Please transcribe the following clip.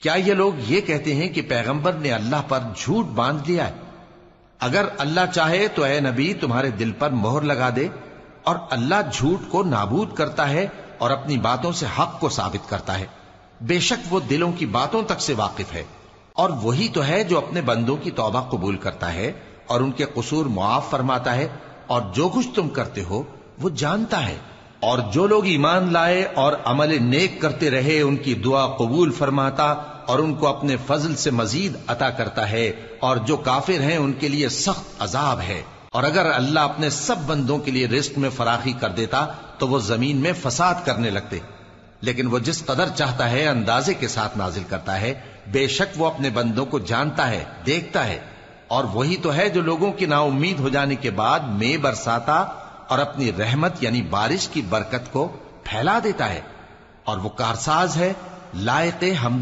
کیا یہ لوگ یہ کہتے ہیں کہ پیغمبر نے اللہ پر جھوٹ باندھ لیا ہے؟ اگر اللہ چاہے تو اے نبی تمہارے دل پر مہر لگا دے، اور اللہ جھوٹ کو نابود کرتا ہے اور اپنی باتوں سے حق کو ثابت کرتا ہے۔ بے شک وہ دلوں کی باتوں تک سے واقف ہے، اور وہی تو ہے جو اپنے بندوں کی توبہ قبول کرتا ہے اور ان کے قصور معاف فرماتا ہے، اور جو کچھ تم کرتے ہو وہ جانتا ہے۔ اور جو لوگ ایمان لائے اور عمل نیک کرتے رہے ان کی دعا قبول فرماتا اور ان کو اپنے فضل سے مزید عطا کرتا ہے، اور جو کافر ہیں ان کے لیے سخت عذاب ہے۔ اور اگر اللہ اپنے سب بندوں کے لیے رزق میں فراخی کر دیتا تو وہ زمین میں فساد کرنے لگتے، لیکن وہ جس قدر چاہتا ہے اندازے کے ساتھ نازل کرتا ہے۔ بے شک وہ اپنے بندوں کو جانتا ہے، دیکھتا ہے۔ اور وہی تو ہے جو لوگوں کی نا امید ہو جانے کے بعد میں برساتا اور اپنی رحمت یعنی بارش کی برکت کو پھیلا دیتا ہے، اور وہ کارساز ہے لائق حمد